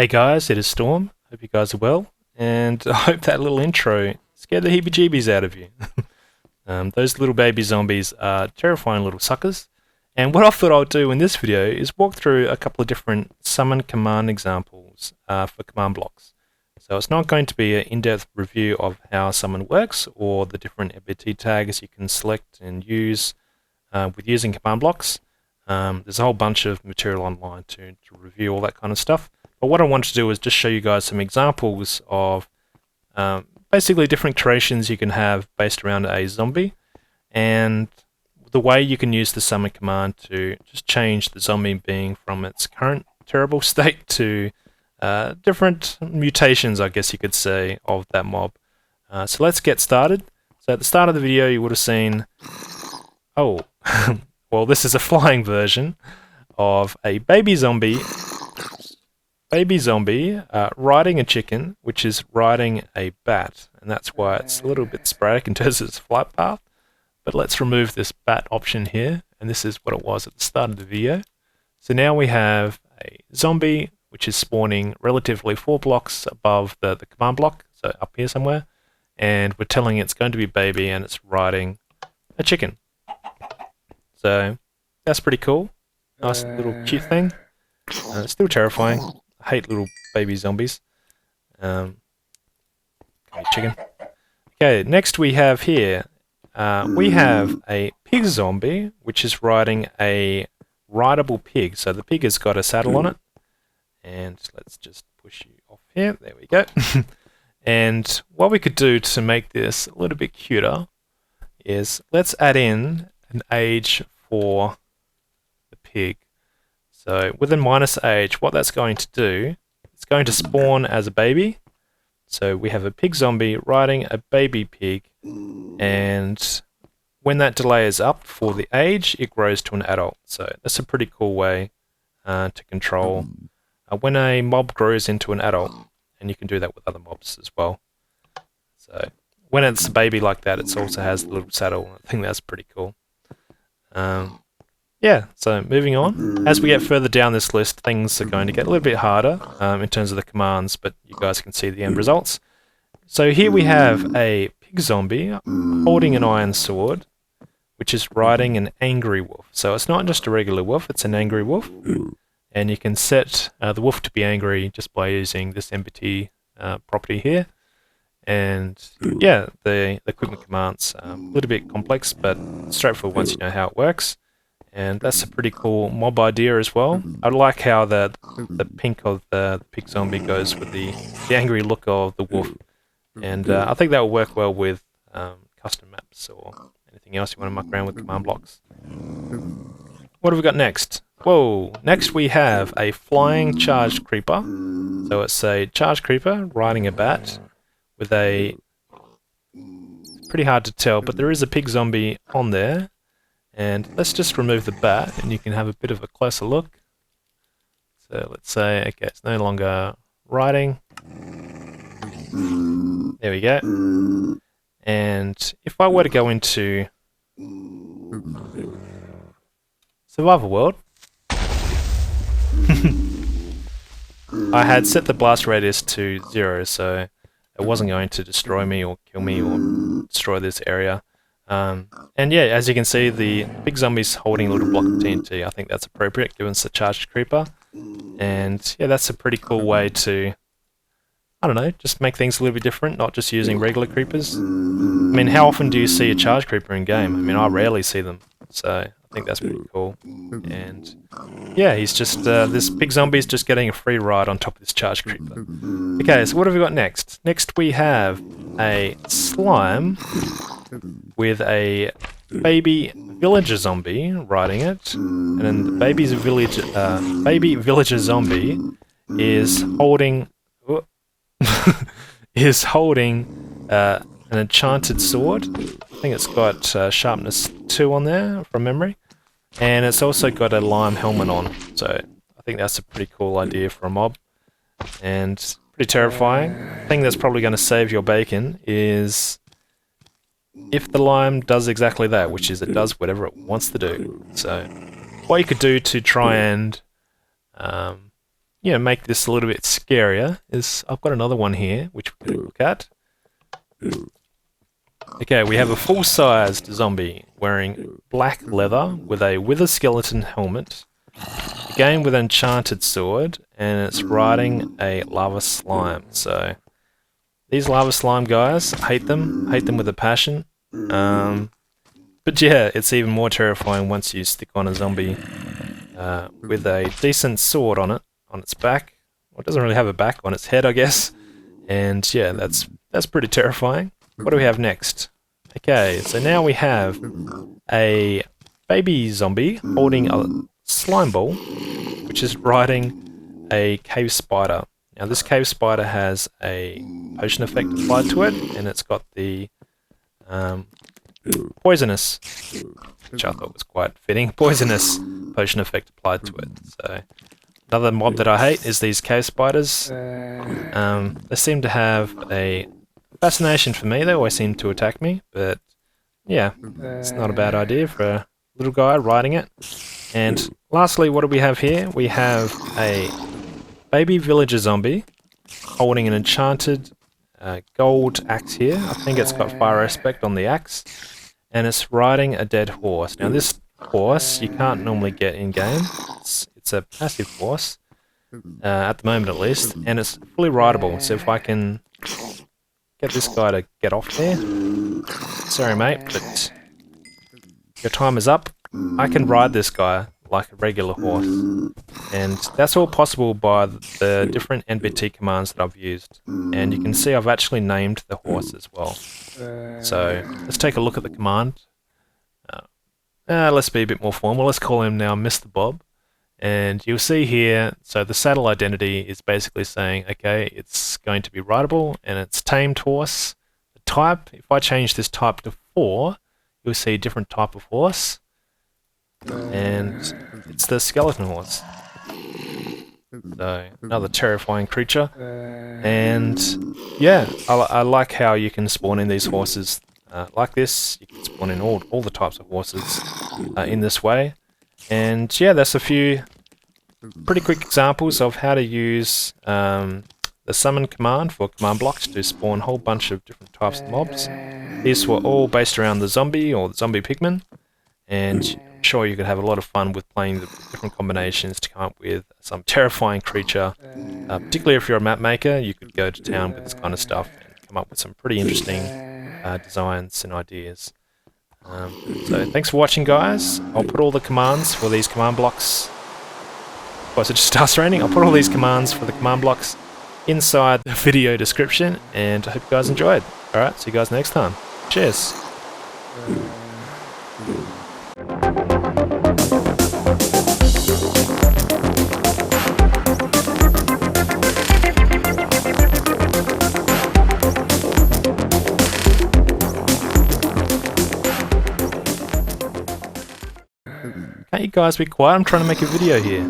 Hey guys, it is Storm. Hope you guys are well, and I hope that little intro scared the heebie-jeebies out of you. Those little baby zombies are terrifying little suckers, and what I thought I'd do in this video is walk through a couple of different summon command examples for command blocks. So it's not going to be an in-depth review of how summon works or the different ability tags you can select and use with using command blocks. There's a whole bunch of material online to review all that kind of stuff. But what I wanted to do is just show you guys some examples of basically different creations you can have based around a zombie, and the way you can use the summon command to just change the zombie being from its current terrible state to different mutations, I guess you could say, of that mob. So let's get started. So at the start of the video you would have seen, oh, well, this is a flying version of a baby zombie riding a chicken, which is riding a bat, and that's why it's a little bit sporadic in terms of its flight path. But let's remove this bat option here, and this is what it was at the start of the video. So now we have a zombie which is spawning relatively 4 blocks above the command block, so up here somewhere, and we're telling it's going to be baby and it's riding a chicken. So that's pretty cool. Nice little cute thing. Still terrifying. I hate little baby zombies. Okay, chicken. Okay, next we have here, we have a pig zombie, which is riding a rideable pig. So the pig has got a saddle on it. And let's just push you off here. There we go. And what we could do to make this a little bit cuter is let's add in an age for the pig. So with a minus age, what that's going to do, it's going to spawn as a baby. So we have a pig zombie riding a baby pig, and when that delay is up for the age, it grows to an adult. So that's a pretty cool way to control when a mob grows into an adult, and you can do that with other mobs as well. So when it's a baby like that, it also has the little saddle. I think that's pretty cool. Yeah, so moving on. As we get further down this list, things are going to get a little bit harder in terms of the commands, but you guys can see the end results. So here we have a pig zombie holding an iron sword, which is riding an angry wolf. So it's not just a regular wolf, it's an angry wolf. And you can set the wolf to be angry just by using this empty property here. And yeah, the equipment commands a little bit complex, but straightforward once you know how it works. And that's a pretty cool mob idea as well. I like how the pink of the pig zombie goes with the angry look of the wolf. And I think that will work well with custom maps or anything else you want to muck around with command blocks. What have we got next? Whoa, next we have a flying charged creeper. So it's a charged creeper riding a bat with a, pretty hard to tell, but there is a pig zombie on there. And let's just remove the bat and you can have a bit of a closer look. So let's say, okay, it's no longer riding. There we go. And if I were to go into survival world, I had set the blast radius to 0, so it wasn't going to destroy me or kill me or destroy this area. And yeah, as you can see, the big zombie's holding a little block of TNT. I think that's appropriate given it's a charged creeper. And yeah, that's a pretty cool way to, I don't know, just make things a little bit different, not just using regular creepers. I mean, how often do you see a charged creeper in game? I mean, I rarely see them. So I think that's pretty cool. And yeah, he's just, this big zombie's just getting a free ride on top of this charged creeper. Okay, so what have we got next? Next we have a slime with a baby villager zombie riding it, and then the baby villager zombie is holding an enchanted sword. I think it's got sharpness 2 on there from memory, and it's also got a lime helmet on. So I think that's a pretty cool idea for a mob, and pretty terrifying. The thing that's probably going to save your bacon is if the lime does exactly that, which is it does whatever it wants to do. So what you could do to try and make this a little bit scarier is I've got another one here which we can look at. Okay, we have a full-sized zombie wearing black leather with a wither skeleton helmet, again with an enchanted sword, and it's riding a lava slime. So these lava slime guys, hate them with a passion. But yeah, it's even more terrifying once you stick on a zombie with a decent sword on its back. Well, it doesn't really have a back, on its head, I guess. And yeah, that's pretty terrifying. What do we have next? Okay, so now we have a baby zombie holding a slime ball, which is riding a cave spider. Now this cave spider has a potion effect applied to it, and it's got the poisonous, which I thought was quite fitting, poisonous potion effect applied to it. So another mob that I hate is these cave spiders. They seem to have a fascination for me. They always seem to attack me, but yeah, it's not a bad idea for a little guy riding it. And lastly, what do we have here? We have a baby villager zombie holding an enchanted gold axe here. I think it's got fire aspect on the axe, and it's riding a dead horse. Now this horse you can't normally get in game. It's a passive horse at the moment at least, and it's fully rideable. So if I can get this guy to get off there. Sorry mate, but your time is up. I can ride this guy like a regular horse, and that's all possible by the different NBT commands that I've used. And you can see I've actually named the horse as well. So let's take a look at the command. Let's be a bit more formal. Let's call him now Mr. Bob. And you'll see here, so the saddle identity is basically saying, okay, it's going to be rideable and it's tamed horse. The type, if I change this type to 4, you'll see a different type of horse. And it's the skeleton horse. So, another terrifying creature. And yeah, I like how you can spawn in these horses like this. You can spawn in all the types of horses in this way. And yeah, that's a few pretty quick examples of how to use the summon command for command blocks to spawn a whole bunch of different types of mobs. These were all based around the zombie or the zombie pigman, and I'm sure you could have a lot of fun with playing the different combinations to come up with some terrifying creature. Particularly if you're a map maker, you could go to town with this kind of stuff and come up with some pretty interesting designs and ideas. So thanks for watching guys. I'll put all the commands for these command blocks. Was it just starts raining? I'll put all these commands for the command blocks inside the video description, and I hope you guys enjoyed. Alright, see you guys next time. Cheers. Can't you guys be quiet? I'm trying to make a video here.